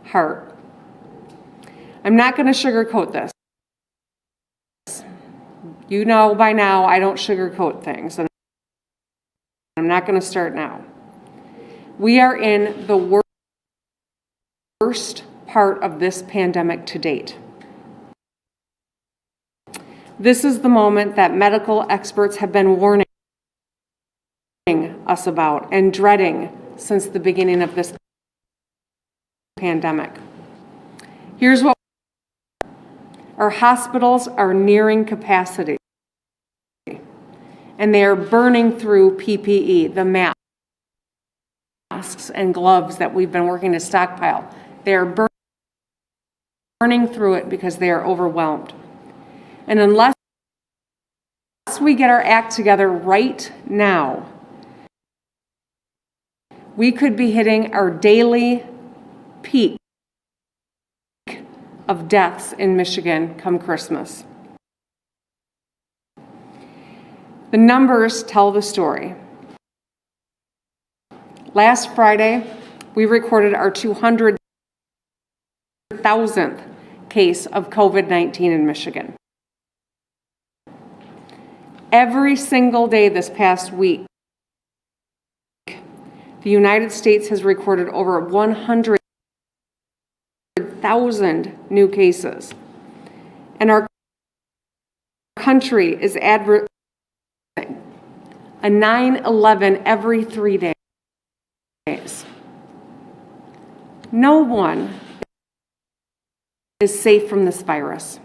heart. I'm not going to sugarcoat this. You know by now I don't sugarcoat things, and I'm not going to start now. We are in the worst part of this pandemic to date. This is the moment that medical experts have been warning us about and dreading since the beginning of this pandemic. Here's what our hospitals are nearing capacity, and they are burning through PPE, the masks and gloves that we've been working to stockpile. They are burning through it because they are overwhelmed. And unless we get our act together right now, we could be hitting our daily peak of deaths in Michigan come Christmas. The numbers tell the story. Last Friday, we recorded our 200,000th case of COVID-19 in Michigan. Every single day this past week, the United States has recorded over 100,000 new cases, and our country is advertising a 9/11 every 3 days. No one is safe from this virus.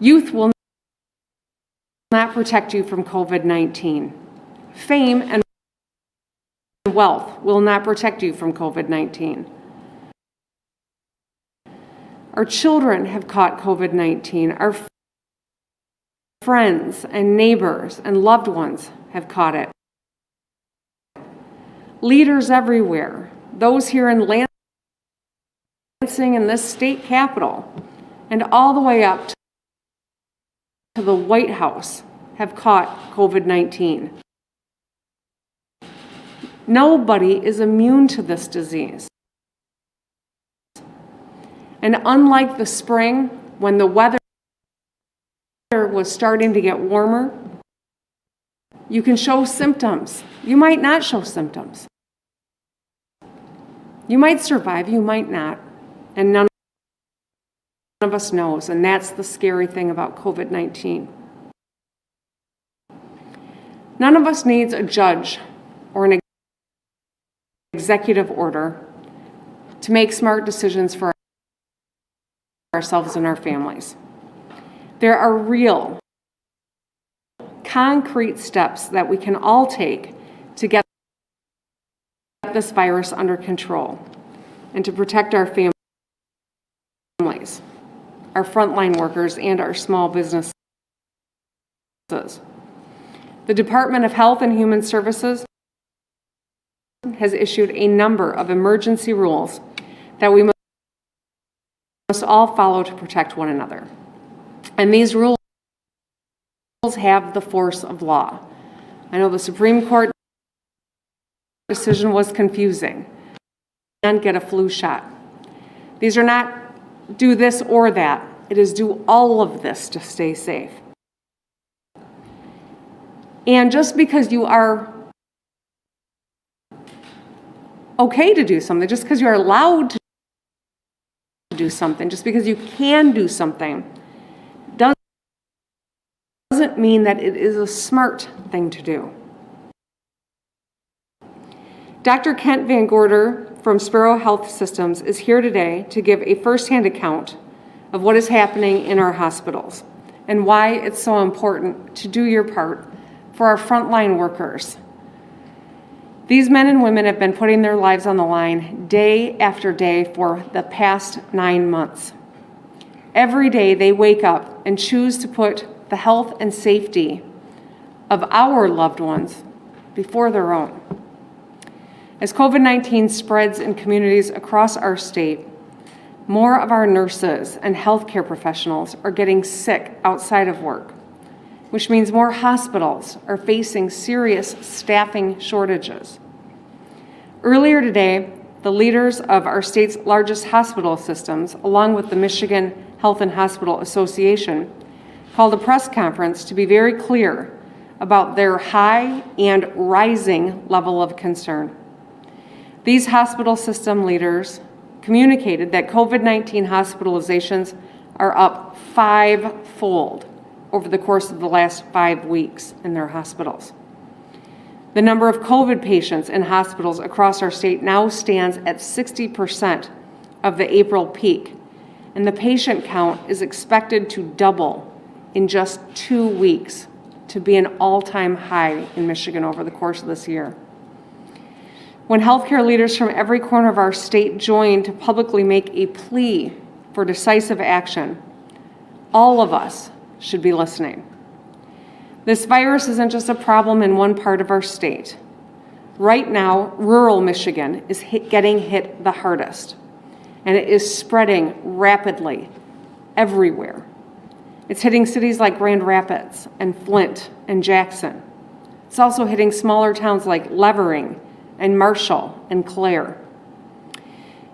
Youth will not protect you from COVID-19. Fame and wealth will not protect you from COVID-19. Our children have caught COVID-19. Our friends and neighbors and loved ones have caught it. Leaders everywhere, those here in Lansing in this state capitol, and all the way up to the White House, have caught COVID-19. Nobody is immune to this disease. And unlike the spring, when the weather was starting to get warmer, you can show symptoms. You might not show symptoms. You might survive, you might not, and none of us knows, and that's the scary thing about COVID-19. None of us needs a judge or an executive order to make smart decisions for ourselves and our families. There are real, concrete steps that we can all take to get this virus under control and to protect our families, our frontline workers, and our small businesses. The Department of Health and Human Services has issued a number of emergency rules that we must all follow to protect one another. And these rules have the force of law. I know the Supreme Court decision was confusing. And get a flu shot. These are not do this or that. It is do all of this to stay safe. And just because you are okay to do something, just because you're allowed to do something, just because you can do something, doesn't mean that it is a smart thing to do. Dr. Kent Van Gorder from Sparrow Health Systems is here today to give a firsthand account of what is happening in our hospitals and why it's so important to do your part for our frontline workers. These men and women have been putting their lives on the line day after day for the past 9 months. Every day they wake up and choose to put the health and safety of our loved ones before their own. As COVID-19 spreads in communities across our state, more of our nurses and healthcare professionals are getting sick outside of work, which means more hospitals are facing serious staffing shortages. Earlier today, the leaders of our state's largest hospital systems, along with the Michigan Health and Hospital Association, called a press conference to be very clear about their high and rising level of concern. These hospital system leaders communicated that COVID-19 hospitalizations are up 5-fold over the course of the last 5 weeks in their hospitals. The number of COVID patients in hospitals across our state now stands at 60% of the April peak, and the patient count is expected to double in just 2 weeks to be an all-time high in Michigan over the course of this year. When healthcare leaders from every corner of our state join to publicly make a plea for decisive action, all of us should be listening. This virus isn't just a problem in one part of our state. Right now, rural Michigan is getting hit the hardest, and it is spreading rapidly everywhere. It's hitting cities like Grand Rapids and Flint and Jackson. It's also hitting smaller towns like Levering and Marshall and Clare.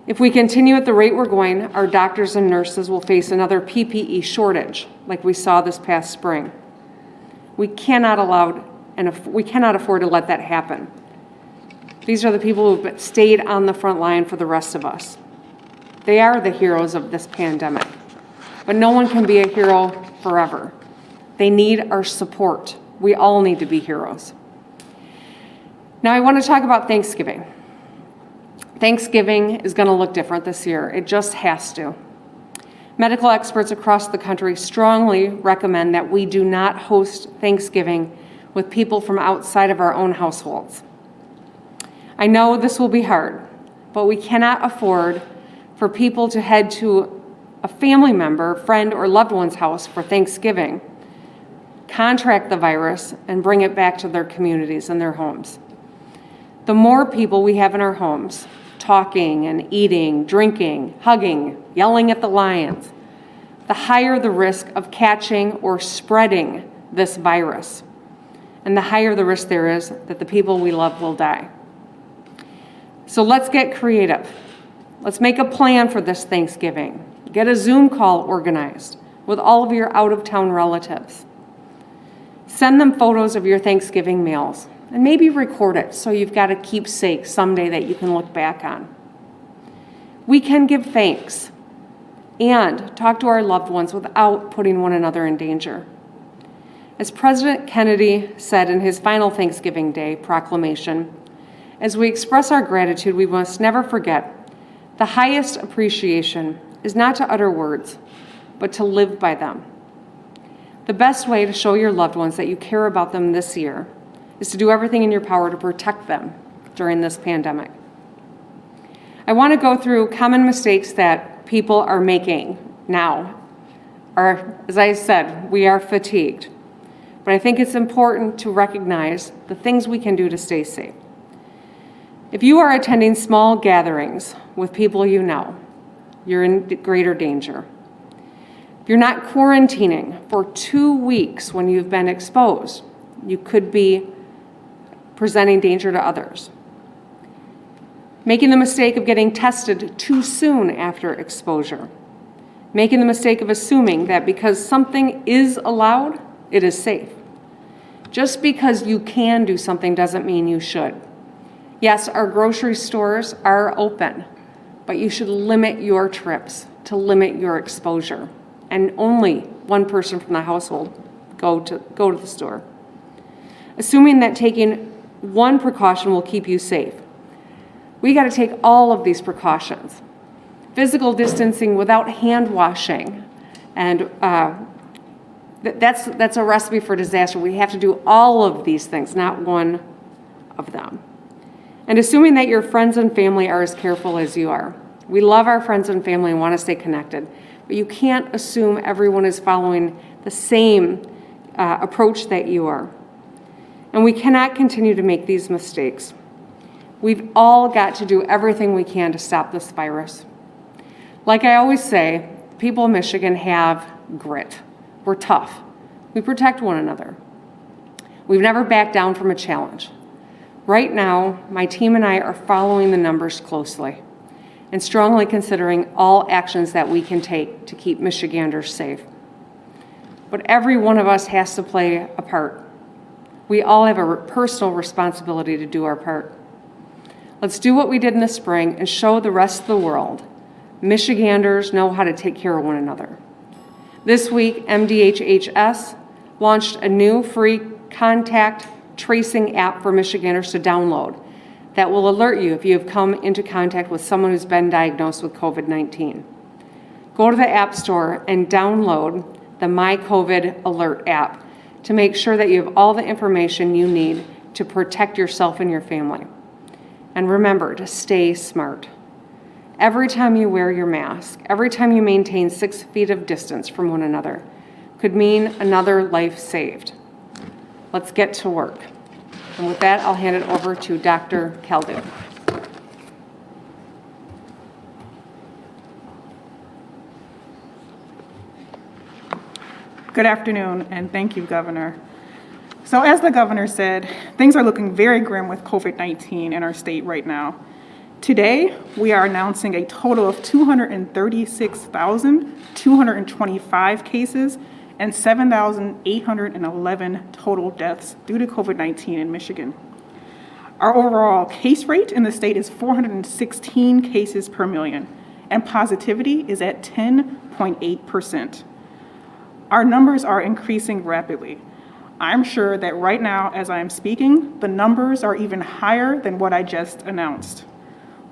If we continue at the rate we're going, our doctors and nurses will face another PPE shortage like we saw this past spring. We cannot afford to let that happen. These are the people who've stayed on the front line for the rest of us. They are the heroes of this pandemic, but no one can be a hero forever. They need our support. We all need to be heroes. Now I want to talk about Thanksgiving. Thanksgiving is going to look different this year. It just has to. Medical experts across the country strongly recommend that we do not host Thanksgiving with people from outside of our own households. I know this will be hard, but we cannot afford for people to head to a family member, friend, or loved one's house for Thanksgiving, contract the virus, and bring it back to their communities and their homes. The more people we have in our homes, talking and eating, drinking, hugging, yelling at the lions, the higher the risk of catching or spreading this virus, and the higher the risk there is that the people we love will die. So let's get creative. Let's make a plan for this Thanksgiving. Get a Zoom call organized with all of your out-of-town relatives. Send them photos of your Thanksgiving meals, and maybe record it so you've got a keepsake someday that you can look back on. We can give thanks and talk to our loved ones without putting one another in danger. As President Kennedy said in his final Thanksgiving Day proclamation, as we express our gratitude, we must never forget the highest appreciation is not to utter words, but to live by them. The best way to show your loved ones that you care about them this year is to do everything in your power to protect them during this pandemic. I want to go through common mistakes that people are making now. As I said, we are fatigued, but I think it's important to recognize the things we can do to stay safe. If you are attending small gatherings with people you know, you're in greater danger. If you're not quarantining for 2 weeks when you've been exposed, you could be presenting danger to others. Making the mistake of getting tested too soon after exposure. Making the mistake of assuming that because something is allowed, it is safe. Just because you can do something doesn't mean you should. Yes, our grocery stores are open, but you should limit your trips to limit your exposure, and only one person from the household go to the store. Assuming that taking one precaution will keep you safe. We got to take all of these precautions. Physical distancing without hand washing, and that's a recipe for disaster. We have to do all of these things, not one of them. And assuming that your friends and family are as careful as you are. We love our friends and family and want to stay connected, but you can't assume everyone is following the same approach that you are. And we cannot continue to make these mistakes. We've all got to do everything we can to stop this virus. Like I always say, people in Michigan have grit. We're tough. We protect one another. We've never backed down from a challenge. Right now, my team and I are following the numbers closely and strongly considering all actions that we can take to keep Michiganders safe. But every one of us has to play a part. We all have a personal responsibility to do our part. Let's do what we did in the spring and show the rest of the world Michiganders know how to take care of one another. This week, MDHHS launched a new free contact tracing app for Michiganders to download that will alert you if you have come into contact with someone who's been diagnosed with COVID-19. Go to the App Store and download the My COVID Alert app to make sure that you have all the information you need to protect yourself and your family. And remember to stay smart. Every time you wear your mask, every time you maintain 6 feet of distance from one another, could mean another life saved. Let's get to work. And with that, I'll hand it over to Dr. Khaldun. Good afternoon, and thank you, Governor. So as the Governor said, things are looking very grim with COVID-19 in our state right now. Today, we are announcing a total of 236,225 cases and 7,811 total deaths due to COVID-19 in Michigan. Our overall case rate in the state is 416 cases per million, and positivity is at 10.8%. Our numbers are increasing rapidly. I'm sure that right now, as I am speaking, the numbers are even higher than what I just announced.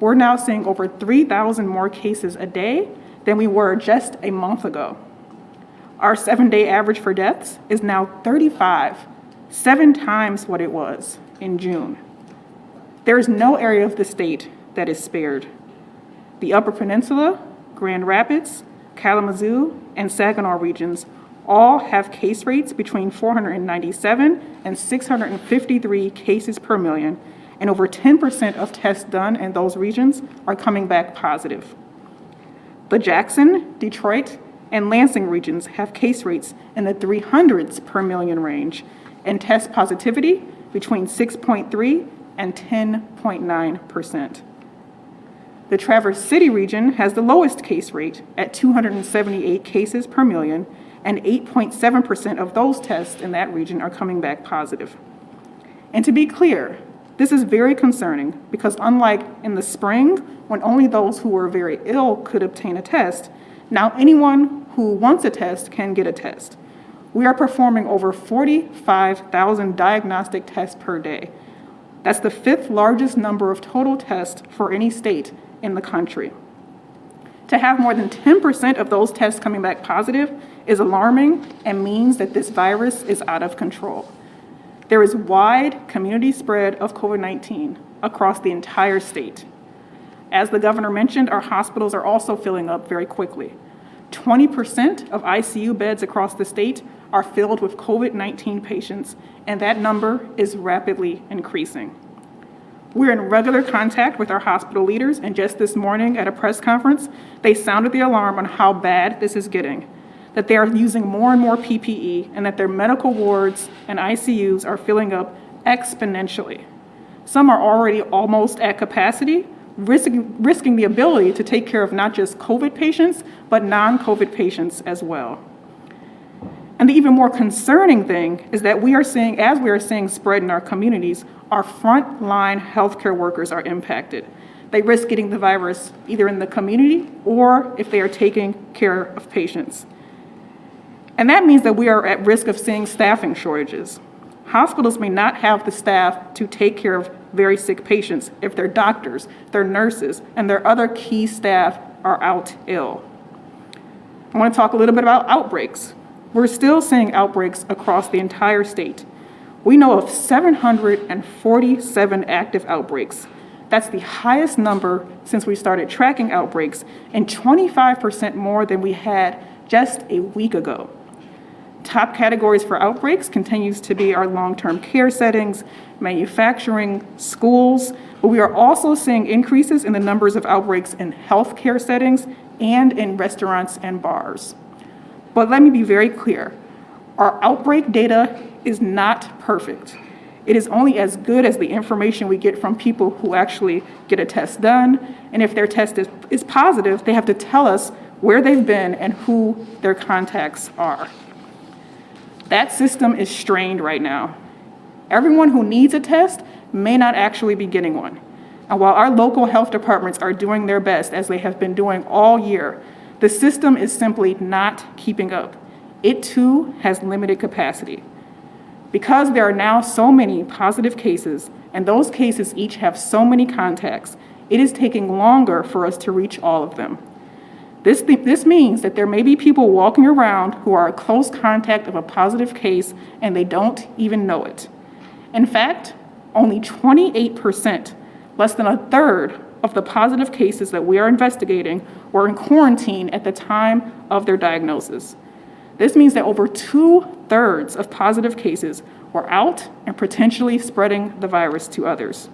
We're now seeing over 3,000 more cases a day than we were just a month ago. Our 7-day average for deaths is now 35, 7 times what it was in June. There is no area of the state that is spared. The Upper Peninsula, Grand Rapids, Kalamazoo, and Saginaw regions all have case rates between 497 and 653 cases per million, and over 10% of tests done in those regions are coming back positive. The Jackson, Detroit, and Lansing regions have case rates in the 300s per million range and test positivity between 6.3 and 10.9%. The Traverse City region has the lowest case rate at 278 cases per million, and 8.7% of those tests in that region are coming back positive. And to be clear, this is very concerning because unlike in the spring, when only those who were very ill could obtain a test, now anyone who wants a test can get a test. We are performing over 45,000 diagnostic tests per day. That's the 5th largest number of total tests for any state in the country. To have more than 10% of those tests coming back positive is alarming and means that this virus is out of control. There is wide community spread of COVID-19 across the entire state. As the Governor mentioned, our hospitals are also filling up very quickly. 20% of ICU beds across the state are filled with COVID-19 patients, and that number is rapidly increasing. We're in regular contact with our hospital leaders, and just this morning at a press conference, they sounded the alarm on how bad this is getting, that they are using more and more PPE, and that their medical wards and ICUs are filling up exponentially. Some are already almost at capacity, risking the ability to take care of not just COVID patients, but non-COVID patients as well. And the even more concerning thing is that as we are seeing spread in our communities, our frontline healthcare workers are impacted. They risk getting the virus either in the community or if they are taking care of patients. And that means that we are at risk of seeing staffing shortages. Hospitals may not have the staff to take care of very sick patients if their doctors, their nurses, and their other key staff are out ill. I want to talk a little bit about outbreaks. We're still seeing outbreaks across the entire state. We know of 747 active outbreaks. That's the highest number since we started tracking outbreaks, and 25% more than we had just a week ago. Top categories for outbreaks continues to be our long-term care settings, manufacturing, schools, but we are also seeing increases in the numbers of outbreaks in healthcare settings and in restaurants and bars. But let me be very clear, our outbreak data is not perfect. It is only as good as the information we get from people who actually get a test done. And if their test is positive, they have to tell us where they've been and who their contacts are. That system is strained right now. Everyone who needs a test may not actually be getting one. And while our local health departments are doing their best, as they have been doing all year, the system is simply not keeping up. It too has limited capacity. Because there are now so many positive cases, and those cases each have so many contacts, it is taking longer for us to reach all of them. This means that there may be people walking around who are a close contact of a positive case and they don't even know it. In fact, only 28%, less than a third of the positive cases that we are investigating were in quarantine at the time of their diagnosis. This means that over 2/3 of positive cases were out and potentially spreading the virus to others.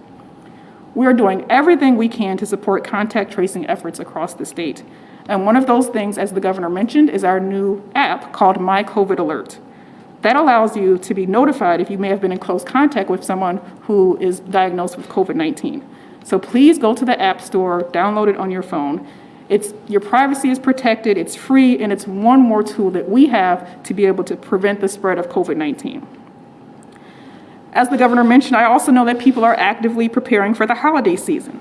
We are doing everything we can to support contact tracing efforts across the state. And one of those things, as the governor mentioned, is our new app called My COVID Alert. That allows you to be notified if you may have been in close contact with someone who is diagnosed with COVID-19. So please go to the App Store, download it on your phone. Your privacy is protected, it's free, and it's one more tool that we have to be able to prevent the spread of COVID-19. As the governor mentioned, I also know that people are actively preparing for the holiday season.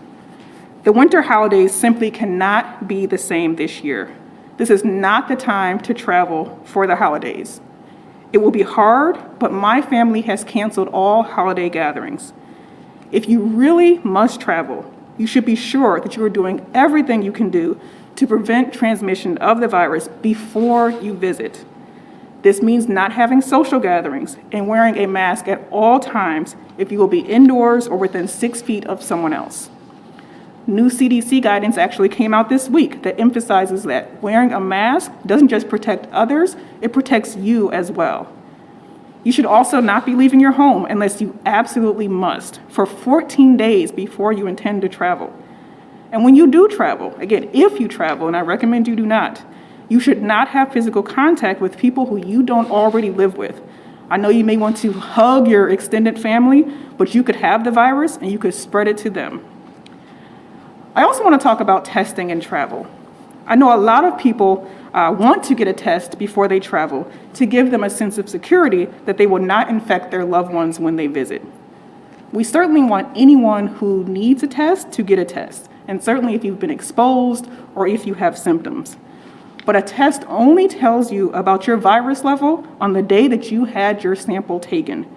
The winter holidays simply cannot be the same this year. This is not the time to travel for the holidays. It will be hard, but my family has canceled all holiday gatherings. If you really must travel, you should be sure that you are doing everything you can do to prevent transmission of the virus before you visit. This means not having social gatherings and wearing a mask at all times if you will be indoors or within 6 feet of someone else. New CDC guidance actually came out this week that emphasizes that wearing a mask doesn't just protect others, it protects you as well. You should also not be leaving your home unless you absolutely must for 14 days before you intend to travel. And when you do travel, again, if you travel, and I recommend you do not, you should not have physical contact with people who you don't already live with. I know you may want to hug your extended family, but you could have the virus and you could spread it to them. I also want to talk about testing and travel. I know a lot of people want to get a test before they travel to give them a sense of security that they will not infect their loved ones when they visit. We certainly want anyone who needs a test to get a test, and certainly if you've been exposed or if you have symptoms. But a test only tells you about your virus level on the day that you had your sample taken.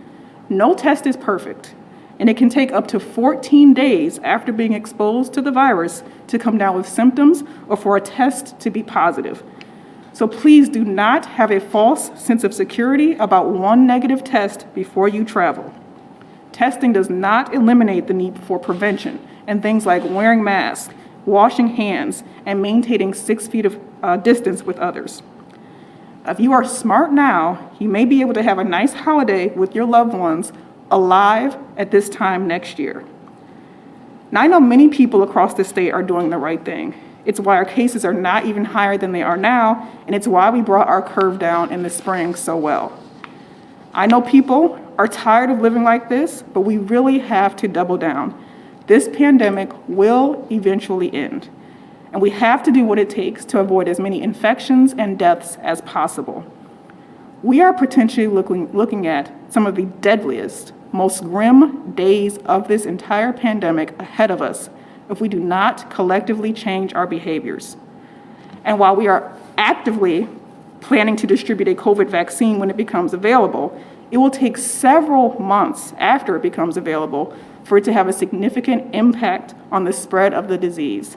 No test is perfect, and it can take up to 14 days after being exposed to the virus to come down with symptoms or for a test to be positive. So please do not have a false sense of security about one negative test before you travel. Testing does not eliminate the need for prevention and things like wearing masks, washing hands, and maintaining 6 feet of distance with others. If you are smart now, you may be able to have a nice holiday with your loved ones alive at this time next year. Now, I know many people across the state are doing the right thing. It's why our cases are not even higher than they are now, and it's why we brought our curve down in the spring so well. I know people are tired of living like this, but we really have to double down. This pandemic will eventually end, and we have to do what it takes to avoid as many infections and deaths as possible. We are potentially looking at some of the deadliest, most grim days of this entire pandemic ahead of us if we do not collectively change our behaviors. And while we are actively planning to distribute a COVID vaccine when it becomes available, it will take several months after it becomes available for it to have a significant impact on the spread of the disease.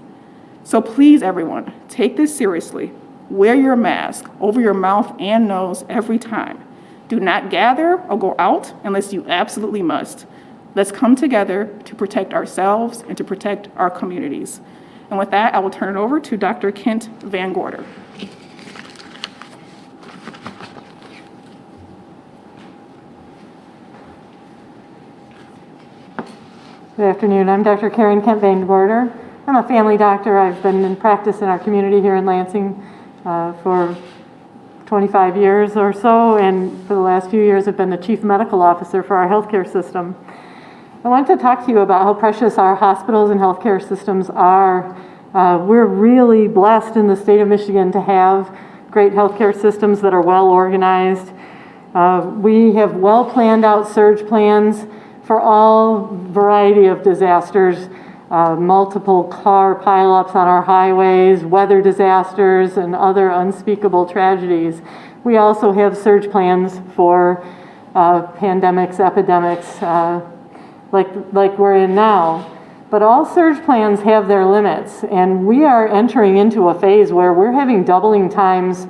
So please, everyone, take this seriously. Wear your mask over your mouth and nose every time. Do not gather or go out unless you absolutely must. Let's come together to protect ourselves and to protect our communities. And with that, I will turn it over to Dr. Kent Van Gorder. Good afternoon. I'm Dr. Karen Kent Van Gorder. I'm a family doctor. I've been in practice in our community here in Lansing for 25 years or so, and for the last few years have been the Chief Medical Officer for our healthcare system. I want to talk to you about how precious our hospitals and healthcare systems are. We're really blessed in the state of Michigan to have great healthcare systems that are well organized. We have well planned out surge plans for all variety of disasters, multiple car pileups on our highways, weather disasters, and other unspeakable tragedies. We also have surge plans for pandemics, epidemics, like we're in now. But all surge plans have their limits, and we are entering into a phase where we're having doubling times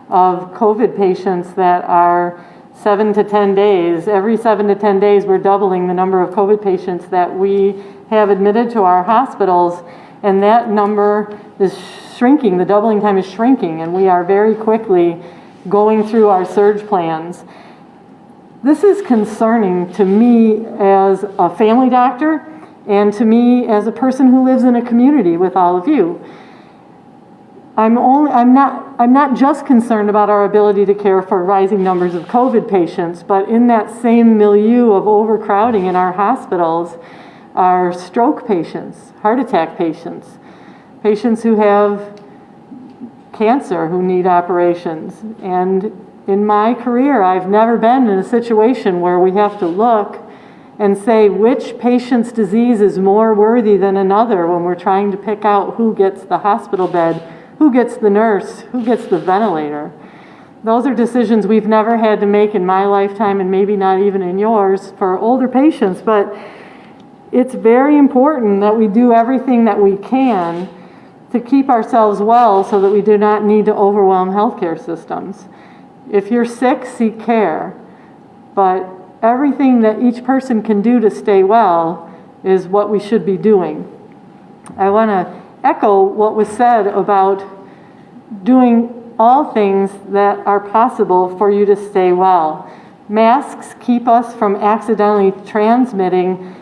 of COVID patients that are 7 to 10 days. Every 7 to 10 days, we're doubling the number of COVID patients that we have admitted to our hospitals, and that number is shrinking. The doubling time is shrinking, and we are very quickly going through our surge plans. This is concerning to me as a family doctor and to me as a person who lives in a community with all of you. I'm not just concerned about our ability to care for rising numbers of COVID patients, but in that same milieu of overcrowding in our hospitals are stroke patients, heart attack patients, patients who have cancer who need operations. And in my career, I've never been in a situation where we have to look and say which patient's disease is more worthy than another when we're trying to pick out who gets the hospital bed, who gets the nurse, who gets the ventilator. Those are decisions we've never had to make in my lifetime, and maybe not even in yours for older patients, but it's very important that we do everything that we can to keep ourselves well so that we do not need to overwhelm healthcare systems. If you're sick, seek care, but everything that each person can do to stay well is what we should be doing. I want to echo what was said about doing all things that are possible for you to stay well. Masks keep us from accidentally transmitting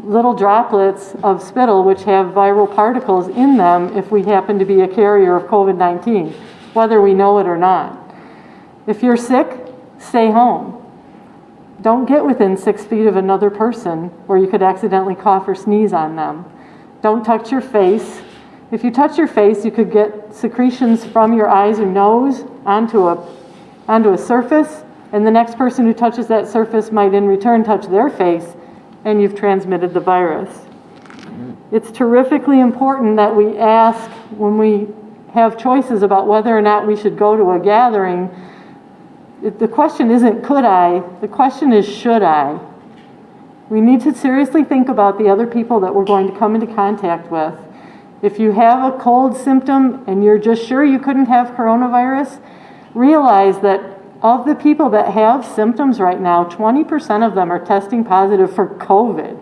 little droplets of spittle which have viral particles in them if we happen to be a carrier of COVID-19, whether we know it or not. If you're sick, stay home. Don't get within 6 feet of another person where you could accidentally cough or sneeze on them. Don't touch your face. If you touch your face, you could get secretions from your eyes or nose onto a surface, and the next person who touches that surface might in return touch their face, and you've transmitted the virus. It's terrifically important that we ask when we have choices about whether or not we should go to a gathering. The question isn't could I, the question is should I? We need to seriously think about the other people that we're going to come into contact with. If you have a cold symptom and you're just sure you couldn't have coronavirus, realize that of the people that have symptoms right now, 20% of them are testing positive for COVID,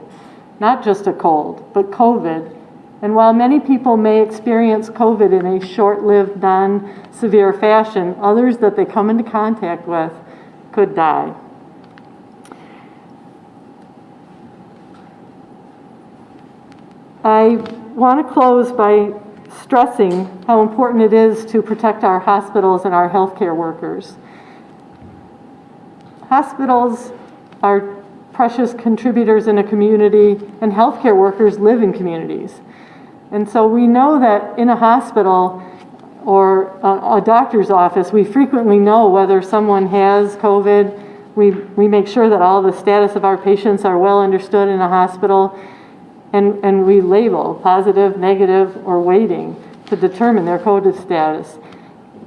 not just a cold, but COVID. And while many people may experience COVID in a short-lived, non-severe fashion, others that they come into contact with could die. I want to close by stressing how important it is to protect our hospitals and our healthcare workers. Hospitals are precious contributors in a community, and healthcare workers live in communities. And so we know that in a hospital or a doctor's office, we frequently know whether someone has COVID. We make sure that all the status of our patients are well understood in a hospital, and we label positive, negative, or waiting to determine their COVID status.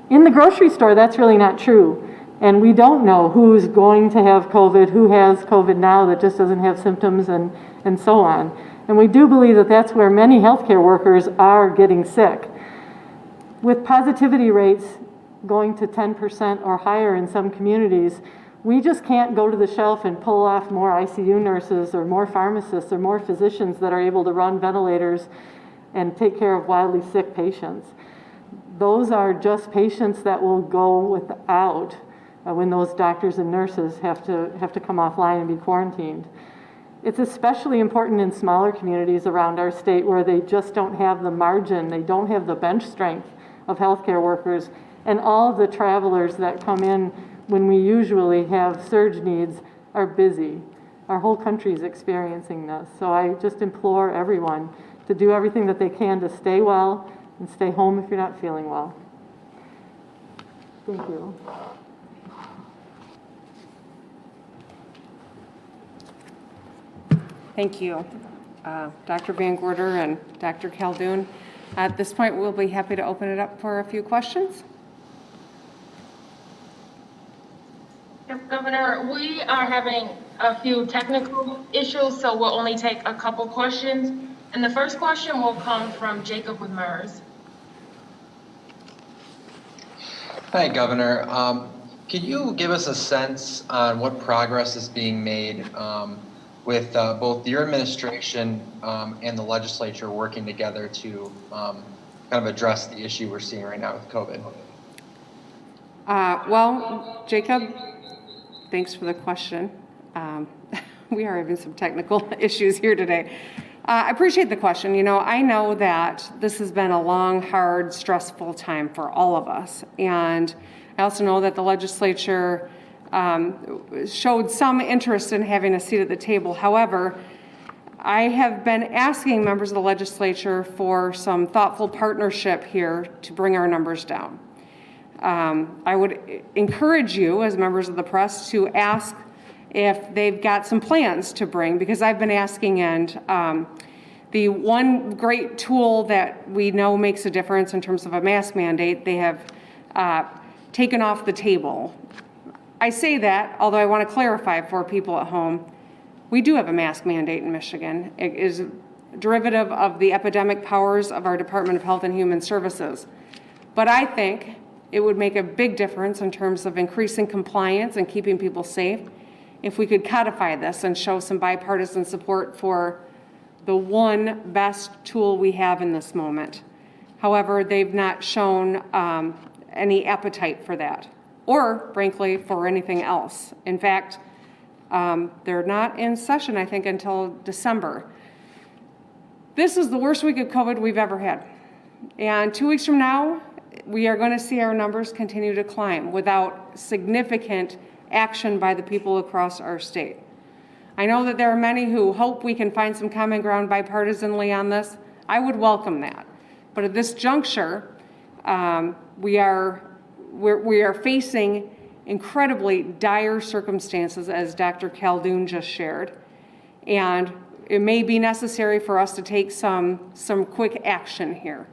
In the grocery store, that's really not true. And we don't know who's going to have COVID, who has COVID now that just doesn't have symptoms, and so on. And we do believe that that's where many healthcare workers are getting sick. With positivity rates going to 10% or higher in some communities, we just can't go to the shelf and pull off more ICU nurses or more pharmacists or more physicians that are able to run ventilators and take care of wildly sick patients. Those are just patients that will go without when those doctors and nurses have to come offline and be quarantined. It's especially important in smaller communities around our state where they just don't have the margin, they don't have the bench strength of healthcare workers, And all of the travelers that come in when we usually have surge needs are busy. Our whole country is experiencing this. So I just implore everyone to do everything that they can to stay well and stay home if you're not feeling well. Thank you. Thank you, Dr. Van Gorder and Dr. Khaldun. At this point, we'll be happy to open it up for a few questions. Yes, Governor, we are having a few technical issues, so we'll only take a couple questions. And the first question will come from Jacob with MERS. Hi, Governor. Can you give us a sense on what progress is being made with both your administration and the legislature working together to kind of address the issue we're seeing right now with COVID? Well, Jacob, thanks for the question. We are having some technical issues here today. I appreciate the question. You know, I know that this has been a long, hard, stressful time for all of us. And I also know that the legislature showed some interest in having a seat at the table. However, I have been asking members of the legislature for some thoughtful partnership here to bring our numbers down. I would encourage you as members of the press to ask if they've got some plans to bring, because I've been asking, and the one great tool that we know makes a difference in terms of a mask mandate, they have taken off the table. I say that, although I want to clarify for people at home, we do have a mask mandate in Michigan. It is a derivative of the epidemic powers of our Department of Health and Human Services. But I think it would make a big difference in terms of increasing compliance and keeping people safe if we could codify this and show some bipartisan support for the one best tool we have in this moment. However, they've not shown any appetite for that, or frankly, for anything else. In fact, they're not in session, I think, until December. This is the worst week of COVID we've ever had. And 2 weeks from now, we are going to see our numbers continue to climb without significant action by the people across our state. I know that there are many who hope we can find some common ground bipartisanly on this. I would welcome that. But at this juncture, we are facing incredibly dire circumstances, as Dr. Khaldun just shared, and it may be necessary for us to take some quick action here.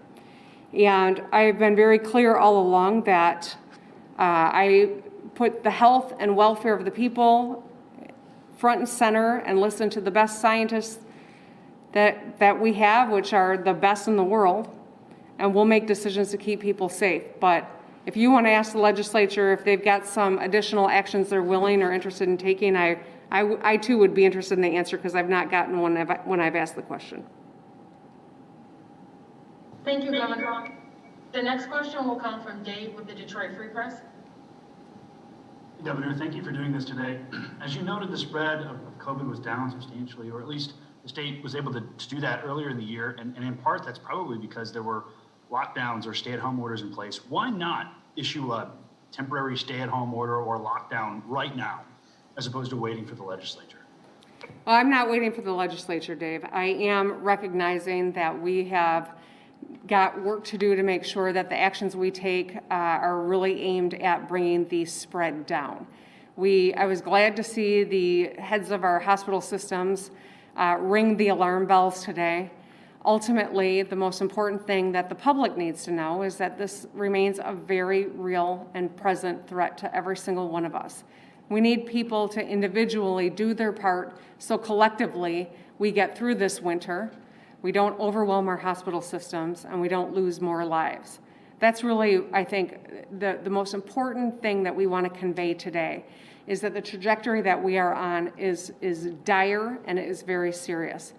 And I've been very clear all along that I put the health and welfare of the people front and center and listen to the best scientists that we have, which are the best in the world, and we'll make decisions to keep people safe. But if you want to ask the legislature if they've got some additional actions they're willing or interested in taking, I too would be interested in the answer, because I've not gotten one when I've asked the question. Thank you, Governor. The next question will come from Dave with the Detroit Free Press. Governor, thank you for doing this today. As you noted, the spread of COVID was down substantially, or at least the state was able to do that earlier in the year. And in part, that's probably because there were lockdowns or stay-at-home orders in place. Why not issue a temporary stay-at-home order or lockdown right now, as opposed to waiting for the legislature? Well, I'm not waiting for the legislature, Dave. I am recognizing that we have got work to do to make sure that the actions we take are really aimed at bringing the spread down. I was glad to see the heads of our hospital systems ring the alarm bells today. Ultimately, the most important thing that the public needs to know is that this remains a very real and present threat to every single one of us. We need people to individually do their part so collectively we get through this winter, we don't overwhelm our hospital systems, and we don't lose more lives. That's really, I think, the most important thing that we want to convey today, is that the trajectory that we are on is dire and it is very serious.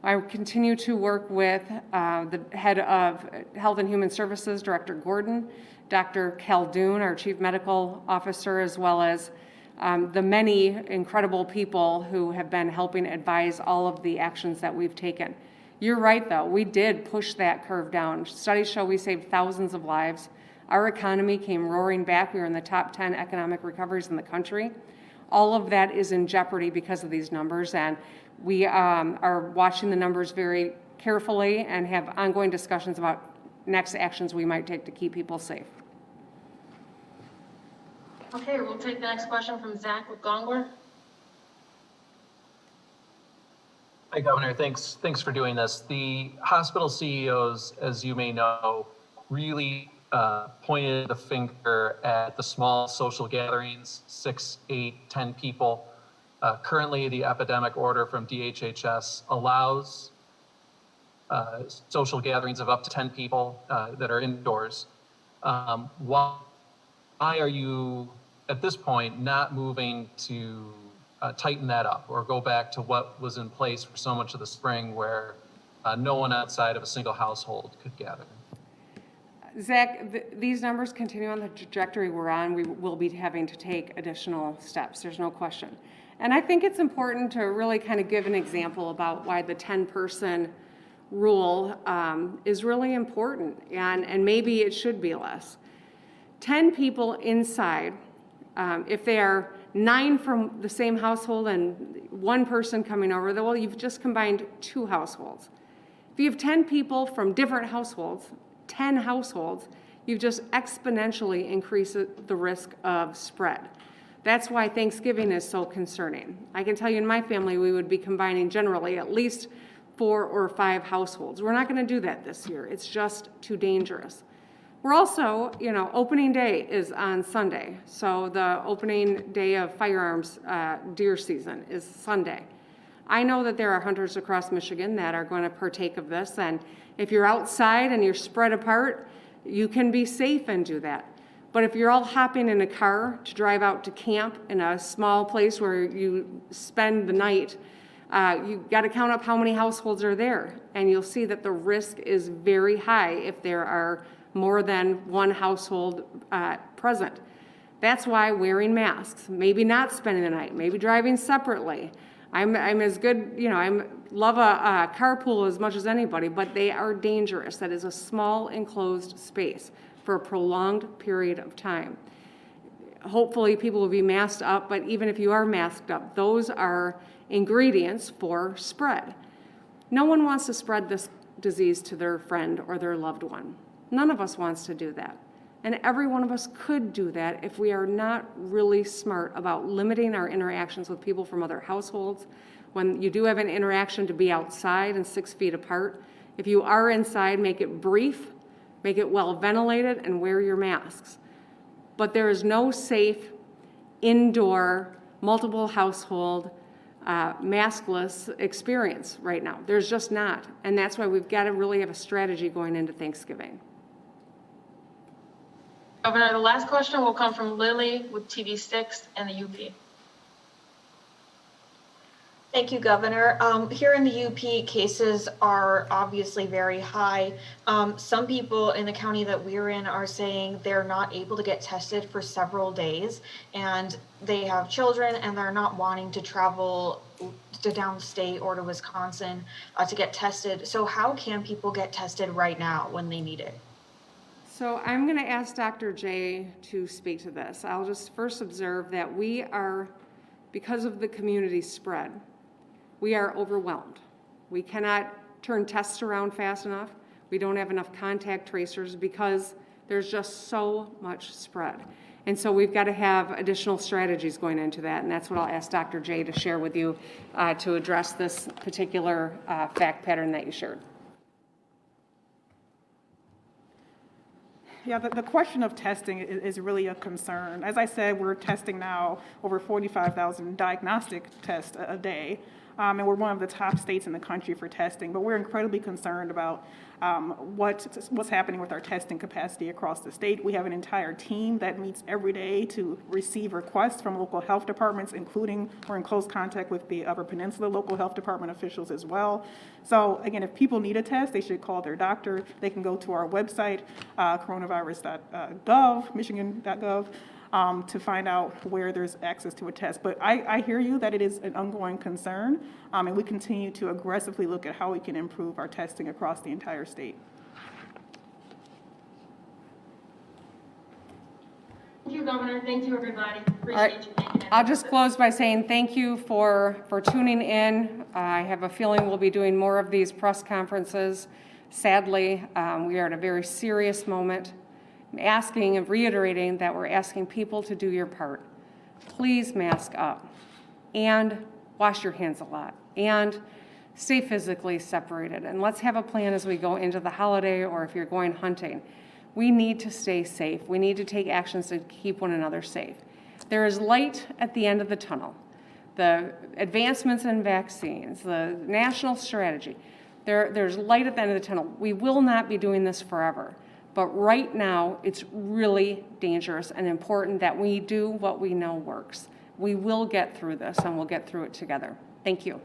I continue to work with the head of Health and Human Services, Director Gordon, Dr. Khaldun, our Chief Medical Officer, as well as the many incredible people who have been helping advise all of the actions that we've taken. You're right, though. We did push that curve down. Studies show we saved thousands of lives. Our economy came roaring back. We were in the top 10 economic recoveries in the country. All of that is in jeopardy because of these numbers, and we are watching the numbers very carefully and have ongoing discussions about next actions we might take to keep people safe. Okay, we'll take the next question from Zach with Gongwer. Hi, Governor. Thanks for doing this. The hospital CEOs, as you may know, really pointed the finger at the small social gatherings, 6, 8, 10 people. Currently, the epidemic order from DHHS allows social gatherings of up to 10 people that are indoors. Why are you, at this point, not moving to tighten that up or go back to what was in place for so much of the spring where no one outside of a single household could gather? Zach, these numbers continue on the trajectory we're on. We will be having to take additional steps. There's no question. And I think it's important to really kind of give an example about why the 10-person rule is really important, and maybe it should be less. 10 people inside, if they are 9 from the same household and 1 person coming over, well, you've just combined 2 households. If you have 10 people from different households, 10 households, you've just exponentially increased the risk of spread. That's why Thanksgiving is so concerning. I can tell you in my family, we would be combining generally at least 4 or 5 households. We're not going to do that this year. It's just too dangerous. We're also, opening day is on Sunday. So the opening day of firearms deer season is Sunday. I know that there are hunters across Michigan that are going to partake of this, and if you're outside and you're spread apart, you can be safe and do that. But if you're all hopping in a car to drive out to camp in a small place where you spend the night, you've got to count up how many households are there, and you'll see that the risk is very high if there are more than 1 household present. That's why wearing masks, maybe not spending the night, maybe driving separately. I'm as good, I love a carpool as much as anybody, but they are dangerous. That is a small enclosed space for a prolonged period of time. Hopefully people will be masked up, but even if you are masked up, those are ingredients for spread. No one wants to spread this disease to their friend or their loved one. None of us wants to do that. And every one of us could do that if we are not really smart about limiting our interactions with people from other households. When you do have an interaction, to be outside and 6 feet apart. If you are inside, make it brief, make it well ventilated, and wear your masks. But there is no safe indoor, multiple household, maskless experience right now. There's just not. And that's why we've got to really have a strategy going into Thanksgiving. Governor, the last question will come from Lily with TV6 and the UP. Thank you, Governor. Here in the UP, cases are obviously very high. Some people in the county that we're in are saying they're not able to get tested for several days, and they have children and they're not wanting to travel to downstate or to Wisconsin to get tested. So how can people get tested right now when they need it? So I'm going to ask Dr. J to speak to this. I'll just first observe that we are, because of the community spread, we are overwhelmed. We cannot turn tests around fast enough. We don't have enough contact tracers because there's just so much spread. And so we've got to have additional strategies going into that, and that's what I'll ask Dr. J to share with you to address this particular fact pattern that you shared. Yeah, the question of testing is really a concern. As I said, we're testing now over 45,000 diagnostic tests a day, and we're one of the top states in the country for testing. But we're incredibly concerned about what's happening with our testing capacity across the state. We have an entire team that meets every day to receive requests from local health departments, including we're in close contact with the Upper Peninsula local health department officials as well. So again, if people need a test, they should call their doctor. They can go to our website, coronavirus.gov, michigan.gov, to find out where there's access to a test. But I hear you that it is an ongoing concern, and we continue to aggressively look at how we can improve our testing across the entire state. you, Governor. Thank you, everybody. All right. Appreciate you making it. I'll just close by saying thank you for tuning in. I have a feeling we'll be doing more of these press conferences. Sadly, we are at a very serious moment. I'm asking and reiterating that we're asking people to do your part. Please mask up and wash your hands a lot and stay physically separated. And let's have a plan as we go into the holiday or if you're going hunting. We need to stay safe. We need to take actions to keep one another safe. There is light at the end of the tunnel. The advancements in vaccines, the national strategy, there's light at the end of the tunnel. We will not be doing this forever. But right now, it's really dangerous and important that we do what we know works. We will get through this and we'll get through it together. Thank you.